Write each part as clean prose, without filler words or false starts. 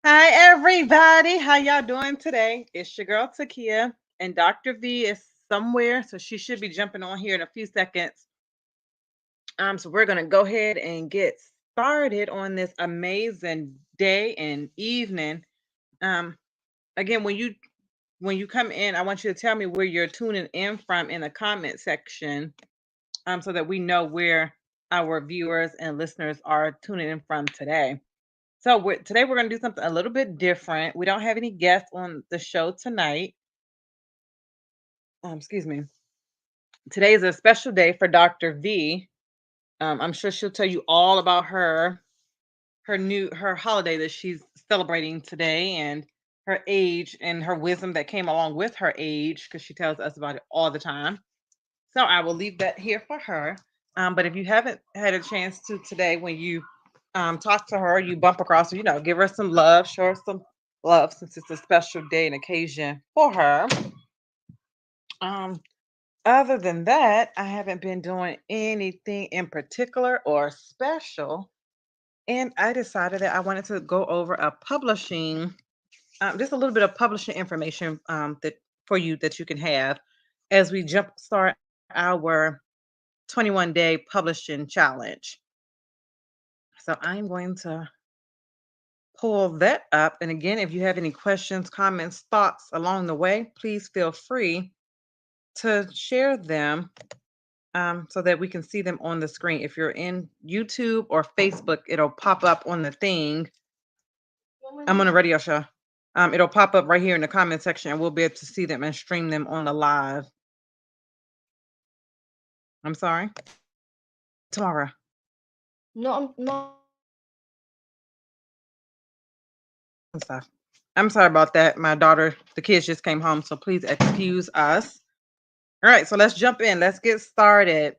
Hi, everybody. How y'all doing today? It's your girl Takia, and Dr. V is somewhere, so she should be jumping on here in a few seconds. So we're gonna go ahead and get started on this amazing day and evening. Um, Again, when you come in, I want you to tell me where you're tuning in from in the comment section, so that we know where our viewers and listeners are tuning in from today. So today we're going to do something a little bit different. We don't have any guests on the show tonight. Excuse me. Today is a special day for Dr. V. I'm sure she'll tell you all about her holiday that she's celebrating today, and her age and her wisdom that came along with her age, because she tells us about it all the time. So I will leave that here for her. But if you haven't had a chance to today, when you talk to her, you bump across her, give her some love, show her some love, since it's a special day and occasion for her. Um, Other than that, I haven't been doing anything in particular or special. And I decided that I wanted to go over a publishing, just a little bit of publishing information, that for you that you can have as we jumpstart our 21-day publishing challenge. So I'm going to pull that up. And again, if you have any questions, comments, thoughts along the way, please feel free to share them, so that we can see them on the screen. If you're in YouTube or Facebook, it'll pop up on the thing. I'm on a radio show. It'll pop up right here in the comment section, and we'll be able to see them and stream them on the live. I'm sorry. Tomorrow. No, I'm not. And stuff. I'm sorry about that. My daughter, the kids just came home, so please excuse us. All right, so let's jump in. Let's get started.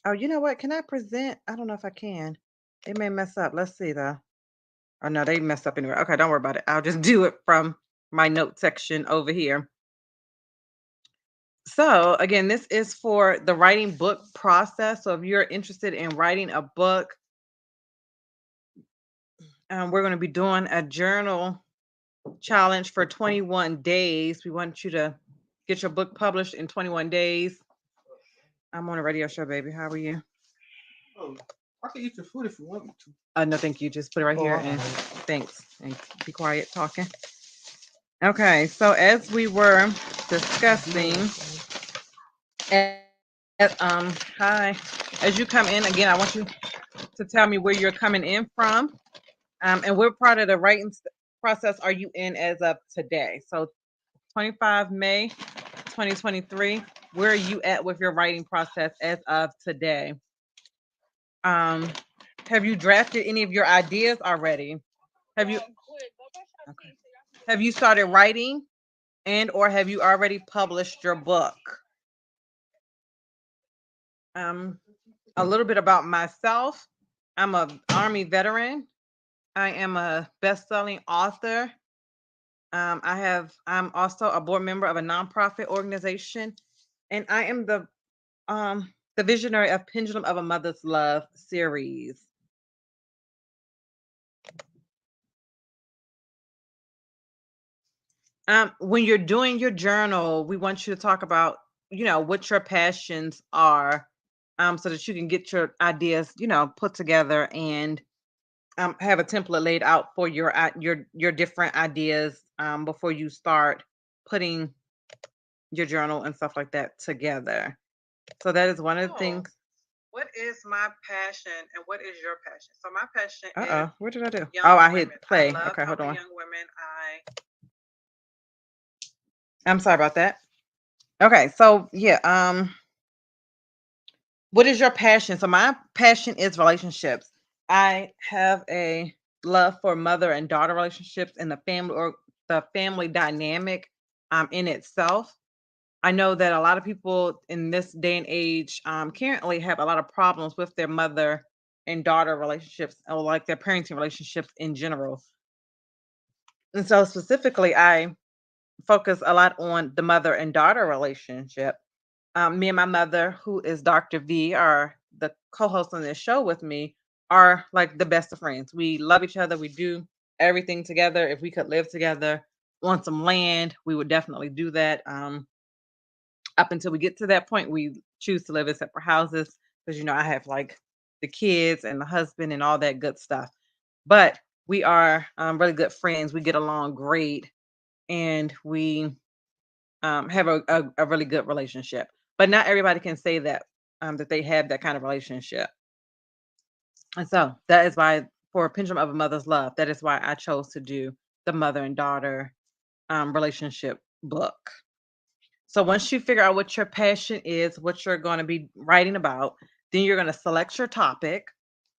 Oh, you know what? Can I present? I don't know if I can. It may mess up. Let's see though. Oh no, they messed up anyway. Okay, don't worry about it. I'll just do it from my note section over here. So again, this is for the writing book process. So if you're interested in writing a book, we're going to be doing a journal challenge for 21 days. We want you to get your book published in 21 days. I'm on a radio show, baby. How are you? Oh, I can eat your food if you want me to. No, thank you. Just put it right Oh, here, all and right. thanks. And be quiet talking. Okay, so as we were discussing, hi, as you come in again, I want you to tell me where you're coming in from, and what part of the writing process are you in as of today? So 25 May 2023. Where are you at with your writing process as of today? Um, have you drafted any of your ideas already? Have you okay. Have you started writing, and or have you already published your book? Um, a little bit about myself. I'm a Army veteran. I am a best-selling author. I'm also a board member of a nonprofit organization, and I am the visionary of Pendulum of a Mother's Love series. When you're doing your journal, we want you to talk about, what your passions are, so that you can get your ideas, put together, and have a template laid out for your different ideas, before you start putting your journal and stuff like that together. So that is one of the things. What is my passion and what is your passion? So my passion is what did I do? Oh, I hit play. Okay, hold on. Young women. I'm sorry about that. Okay, so yeah, what is your passion? So my passion is relationships. I have a love for mother and daughter relationships and the family dynamic, in itself. I know that a lot of people in this day and age, currently have a lot of problems with their mother and daughter relationships, or like their parenting relationships in general. And so specifically, I focus a lot on the mother and daughter relationship. Me and my mother, who is Dr. V, are the co-host on this show with me, are like the best of friends. We love each other. We do everything together, if we could live together on some land, we would definitely do that. Up until we get to that point, we choose to live in separate houses because I have like the kids and the husband and all that good stuff. But we are really good friends. We get along great, and we have a really good relationship. But not everybody can say that that they have that kind of relationship. And so that is why, for a pendulum of a mother's love, that is why I chose to do the mother and daughter relationship book. So once you figure out what your passion is, what you're going to be writing about, then you're going to select your topic.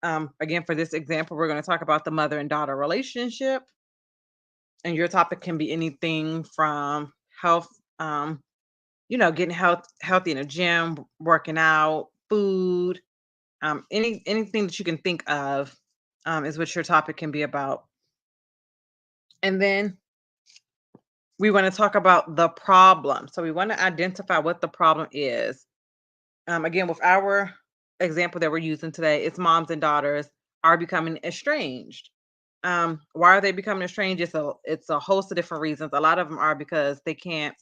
Again, for this example, we're going to talk about the mother and daughter relationship. And your topic can be anything from health, getting healthy in a gym, working out, food, anything that you can think of is what your topic can be about. And then we want to talk about the problem. So we want to identify what the problem is. Again, with our example that we're using today, it's moms and daughters are becoming estranged. Why are they becoming estranged? It's a host of different reasons. A lot of them are because they can't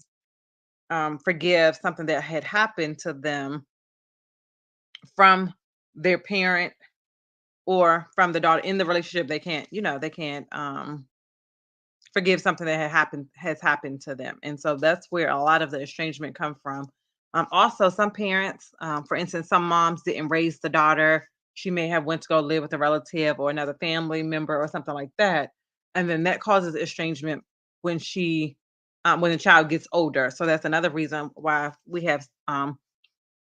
forgive something that had happened to them from their parent or from the daughter in the relationship. They can't forgive something that has happened to them, and so that's where a lot of the estrangement come from. Also, some parents, for instance, some moms didn't raise the daughter. She may have went to go live with a relative or another family member or something like that, and then that causes estrangement when when the child gets older. So that's another reason why we have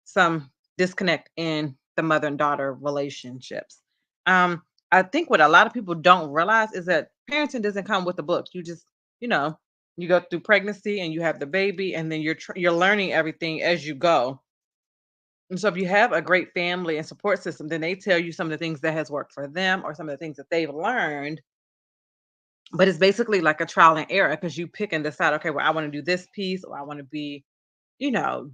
some disconnect in the mother and daughter relationships. Um, I think what a lot of people don't realize is that parenting doesn't come with the books. You know, you go through pregnancy and you have the baby, and then you're learning everything as you go. And so, if you have a great family and support system, then they tell you some of the things that has worked for them or some of the things that they've learned. But it's basically like a trial and error because you pick and decide, okay, well, I want to do this piece, or I want to be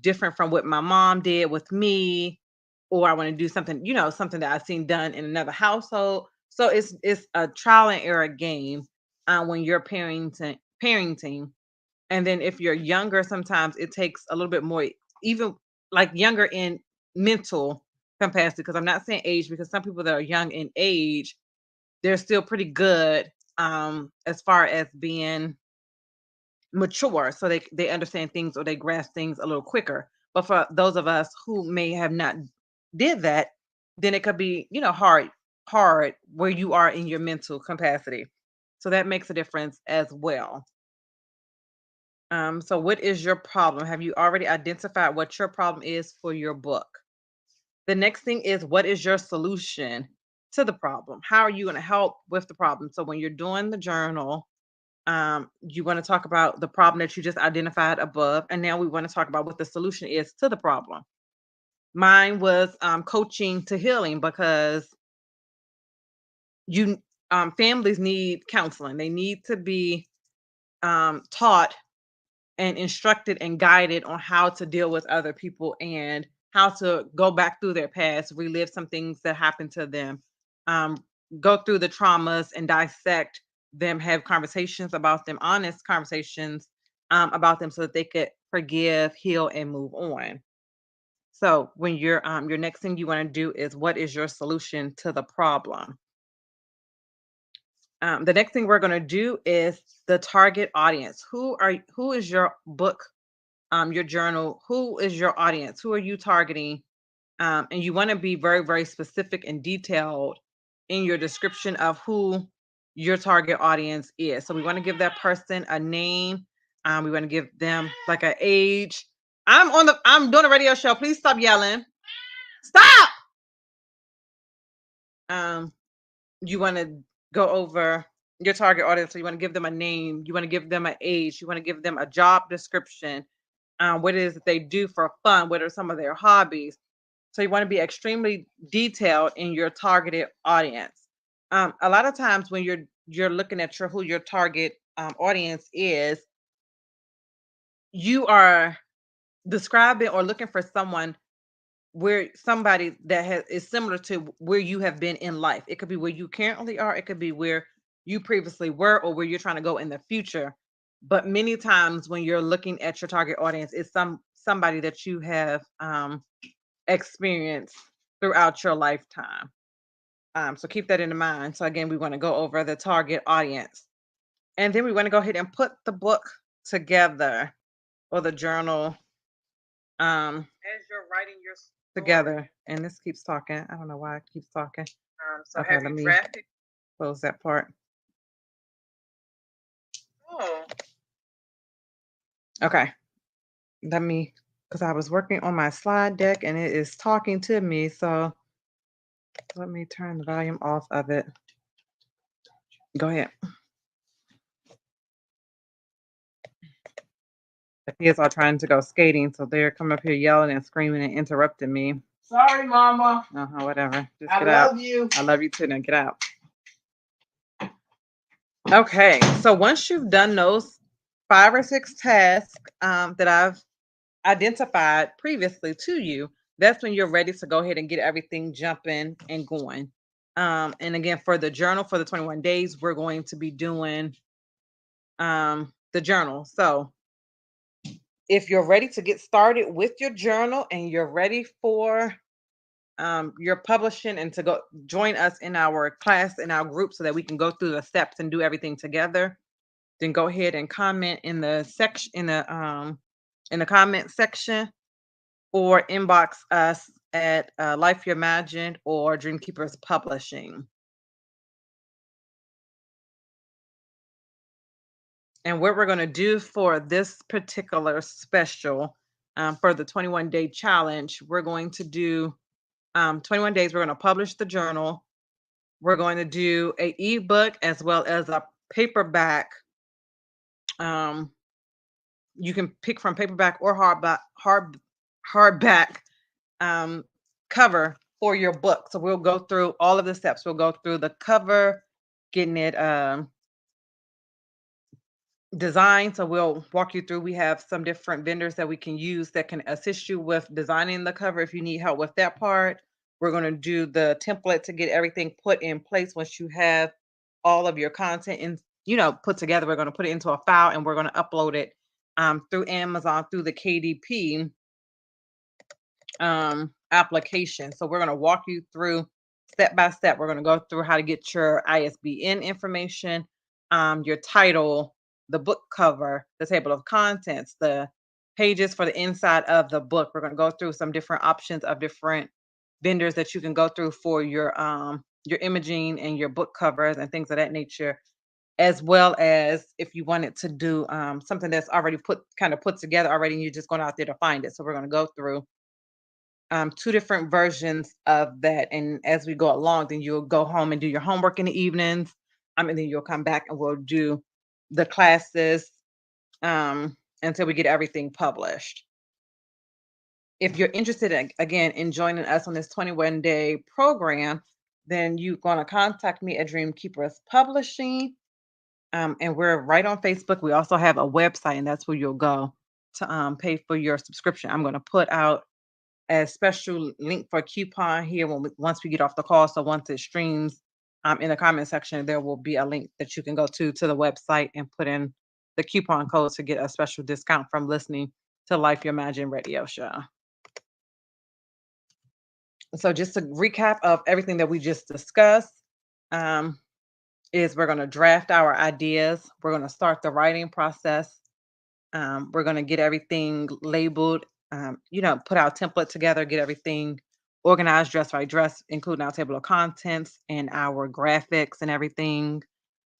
different from what my mom did with me, or I want to do something, something that I've seen done in another household. So it's a trial and error game when you're parenting. And then if you're younger, sometimes it takes a little bit more, even like younger in mental capacity. Because I'm not saying age, because some people that are young in age, they're still pretty good as far as being mature, so they understand things or they grasp things a little quicker. But for those of us who may have not did that, then it could be hard where you are in your mental capacity. So that makes a difference as well. So what is your problem? Have you already identified what your problem is for your book? The next thing is, what is your solution to the problem? How are you going to help with the problem? So when you're doing the journal, you want to talk about the problem that you just identified above, and now we want to talk about what the solution is to the problem. Mine was coaching to healing, because you families need counseling. They need to be taught and instructed and guided on how to deal with other people and how to go back through their past, relive some things that happened to them, um, go through the traumas and dissect them, have conversations about them, honest conversations about them, so that they could forgive, heal, and move on. So when your next thing you want to do is, what is your solution to the problem? The next thing we're going to do is the target audience. Who is your book, your journal? Who is your audience? Who are you targeting? And you want to be very, very specific and detailed in your description of who your target audience is. So we want to give that person a name. We want to give them like an age. I'm doing a radio show. Please stop yelling. Stop. Um, you want to go over your target audience. So you want to give them a name. You want to give them an age. You want to give them a job description. What it is that they do for fun. What are some of their hobbies? So you want to be extremely detailed in your targeted audience. A lot of times when you're looking at who your target audience is, you are describing or looking for somebody that is similar to where you have been in life. It could be where you currently are. It could be where you previously were or where you're trying to go in the future. But many times when you're looking at your target audience, it's somebody that you have experienced throughout your lifetime. So keep that in mind. So again, we want to go over the target audience. And then we want to go ahead and put the book together or the journal as you're writing your story together. And this keeps talking. I don't know why it keeps talking. So okay, let me drafted? Close that part. Oh. Okay. Let me, because I was working on my slide deck and it is talking to me. So let me turn the volume off of it. Go ahead. The kids are trying to go skating, so they're coming up here yelling and screaming and interrupting me. Sorry, Mama. Whatever. Just I get out. love you. I love you too. Now get out. Okay. So once you've done those 5 or 6 tasks that I've identified previously to you, that's when you're ready to go ahead and get everything jumping and going. And again, for the journal for the 21 days, we're going to be doing the journal. So if you're ready to get started with your journal and you're ready for your publishing and to go join us in our class in our group so that we can go through the steps and do everything together, then go ahead and comment in the section in the comment section or inbox us at Life You Imagined or Dreamkeepers Publishing. And what we're going to do for this particular special for the 21-day challenge, we're going to do 21 days. We're going to publish the journal. We're going to do an ebook as well as a paperback. You can pick from paperback or hardback cover for your book. So we'll go through all of the steps. We'll go through the cover, getting it designed. So we'll walk you through. We have some different vendors that we can use that can assist you with designing the cover if you need help with that part. We're going to do the template to get everything put in place once you have all of your content in, put together. We're going to put it into a file and we're going to upload it through Amazon, through the KDP application. So we're going to walk you through step by step. We're going to go through how to get your ISBN information, your title, the book cover, the table of contents, the pages for the inside of the book. We're going to go through some different options of different vendors that you can go through for your imaging and your book covers and things of that nature, as well as if you wanted to do something that's already put together already and you're just going out there to find it. So we're going to go through 2 different versions of that, and as we go along, then you'll go home and do your homework in the evenings, and then you'll come back and we'll do the classes until we get everything published. If you're interested again in joining us on this 21-day program, then you're going to contact me at Dreamkeepers Publishing, and we're right on Facebook. We also have a website, and that's where you'll go to pay for your subscription. I'm going to put out a special link for coupon here once we get off the call. So once it streams in the comment section, there will be a link that you can go to the website and put in the coupon code to get a special discount from listening to Life You Imagine radio show. So just to recap of everything that we just discussed, is we're going to draft our ideas. We're going to start the writing process. We're going to get everything labeled, put our template together, get everything organized dress by dress, including our table of contents and our graphics and everything.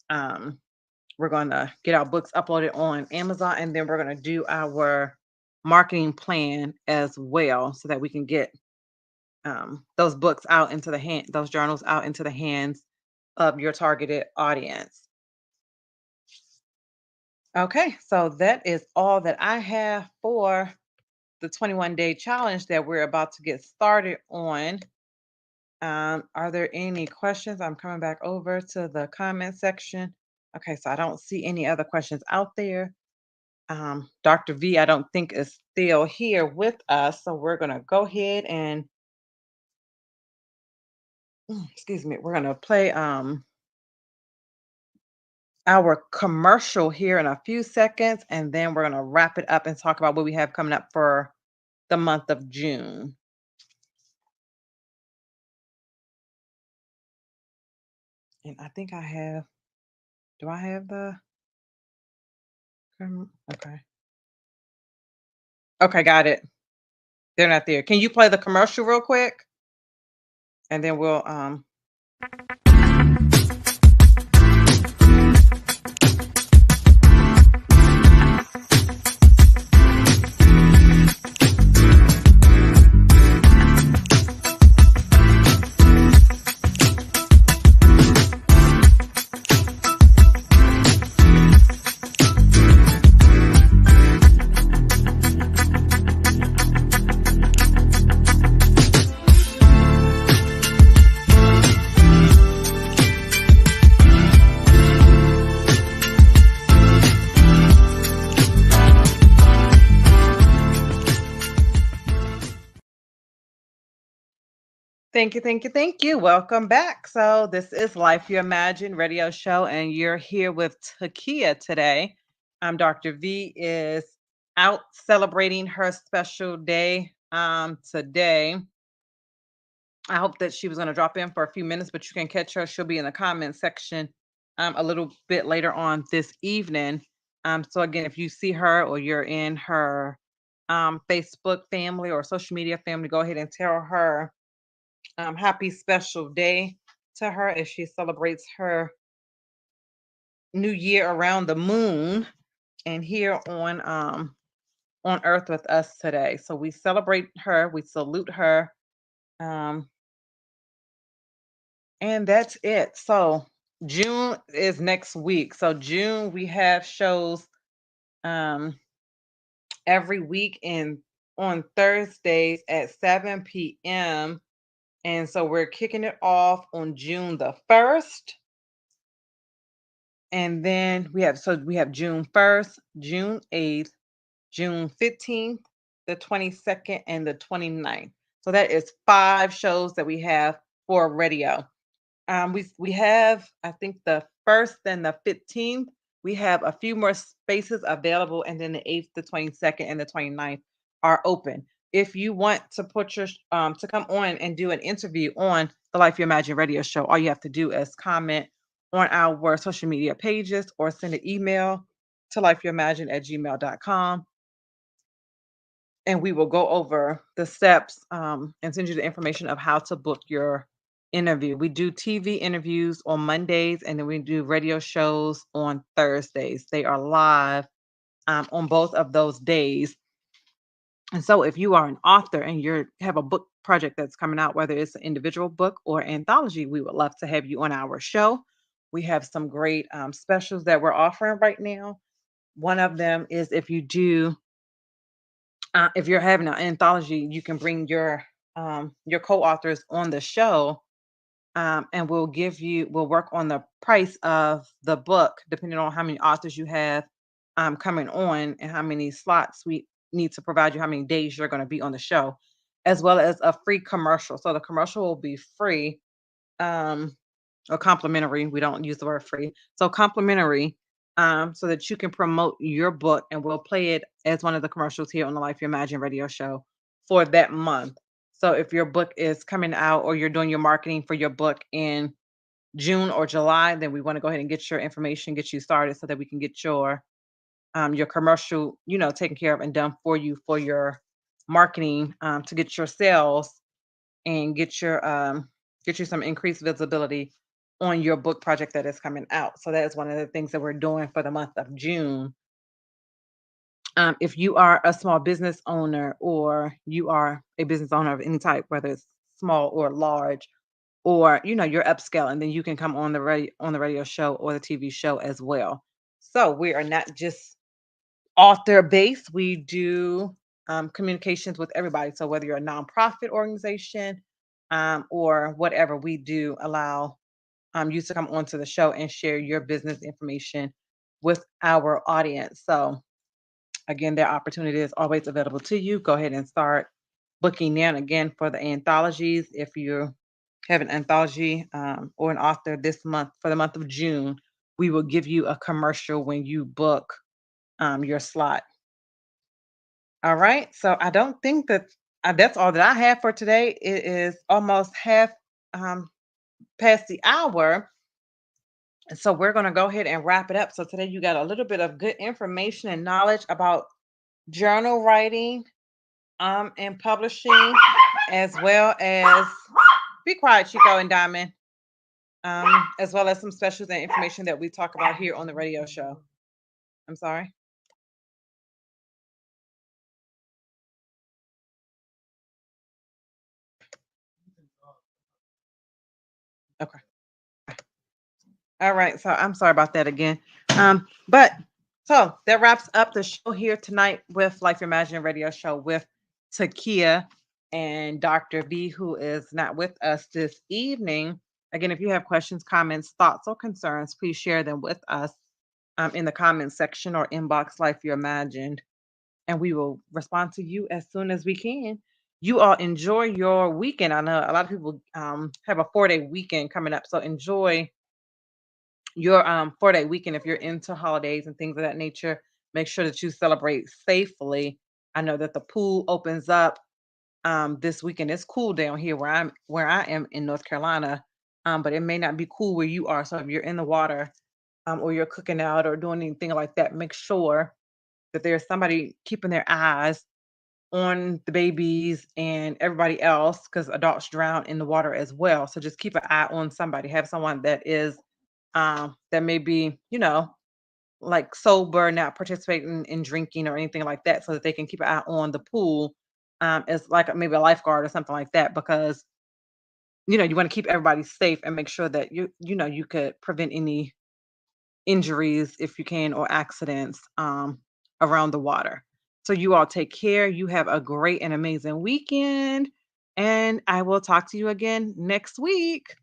We're going to get our books uploaded on Amazon, and then we're going to do our marketing plan as well so that we can get those books out into those journals out into the hands of your targeted audience. Okay, so that is all that I have for the 21-day challenge that we're about to get started on. Are there any questions? I'm coming back over to the comment section. Okay, so I don't see any other questions out there. Dr. V, I don't think is still here with us, so we're going to go ahead and, excuse me, we're going to play our commercial here in a few seconds, and then we're gonna wrap it up and talk about what we have coming up for the month of June. And I think I have. Do I have the? Okay. Okay, got it. They're not there. Can you play the commercial real quick? And then we'll thank you, thank you, thank you. Welcome back. So this is Life You Imagine radio show, and you're here with Takia today. Dr. V is out celebrating her special day today. I hope that she was going to drop in for a few minutes, but you can catch her. She'll be in the comment section a little bit later on this evening. So again, if you see her or you're in her Facebook family or social media family, go ahead and tell her happy special day to her as she celebrates her new year around the moon and here on Earth with us today. So we celebrate her, we salute her, um, and that's it. So June is next week. So June we have shows um, every week and on Thursdays at 7 p.m. And so we're kicking it off on June the 1st. And then we have June 1st, June 8th, June 15th, the 22nd, and the 29th. So that is 5 shows that we have for radio. We have, I think, the 1st and the 15th. We have a few more spaces available, and then the 8th, the 22nd, and the 29th are open. If you want to put your to come on and do an interview on the Life You Imagine radio show, all you have to do is comment on our social media pages or send an email to lifeyouimagine@gmail.com, and we will go over the steps and send you the information of how to book your interview. We do TV interviews on Mondays, and then we do radio shows on Thursdays. They are live on both of those days. And so, if you are an author and you have a book project that's coming out, whether it's an individual book or anthology, we would love to have you on our show. We have some great specials that we're offering right now. One of them is if you're having an anthology, you can bring your co-authors on the show, and we'll work on the price of the book depending on how many authors you have coming on and how many slots we need to provide you, how many days you're going to be on the show, as well as a free commercial. So the commercial will be free. Or complimentary. We don't use the word free. So complimentary, so that you can promote your book, and we'll play it as one of the commercials here on the Life You Imagine radio show for that month. So if your book is coming out or you're doing your marketing for your book in June or July, then we want to go ahead and get your information, get you started so that we can get your commercial, taken care of and done for you for your marketing, to get your sales and get you some increased visibility on your book project that is coming out. So that is one of the things that we're doing for the month of June. If you are a small business owner or you are a business owner of any type, whether it's small or large, or you're upscaling, then you can come on the radio show or the TV show as well. So we are not just author based. We do communications with everybody. So whether you're a nonprofit organization or whatever, we do allow you to come onto the show and share your business information with our audience. So again, their opportunity is always available to you. Go ahead and start booking in again for the anthologies. If you have an anthology or an author this month for the month of June, we will give you a commercial when you book your slot. All right. So I don't think that's all that I have for today. It is almost half um, past the hour. So we're going to go ahead and wrap it up. So today you got a little bit of good information and knowledge about journal writing and publishing, as well as be quiet, Chico and Diamond, as well as some specials and information that we talk about here on the radio show. I'm sorry. Okay. All right. So I'm sorry about that again. But so that wraps up the show here tonight with Life Imagine Radio Show with Takia and Dr. V, who is not with us this evening. Again, if you have questions, comments, thoughts, or concerns, please share them with us in the comments section or inbox Life You Imagined, and we will respond to you as soon as we can. You all enjoy your weekend. I know a lot of people have a 4-day weekend coming up, so enjoy your 4-day weekend. If you're into holidays and things of that nature, make sure that you celebrate safely. I know that the pool opens up this weekend. It's cool down here where I am in North Carolina, but it may not be cool where you are. So if you're in the water or you're cooking out or doing anything like that, make sure that there's somebody keeping their eyes on the babies and everybody else, because adults drown in the water as well. So just keep an eye on somebody. Have someone that is that may be, like sober, not participating in drinking or anything like that, so that they can keep an eye on the pool, as like maybe a lifeguard or something like that, because you want to keep everybody safe and make sure that you could prevent any injuries if you can, or accidents around the water. So you all take care. You have a great and amazing weekend, and I will talk to you again next week.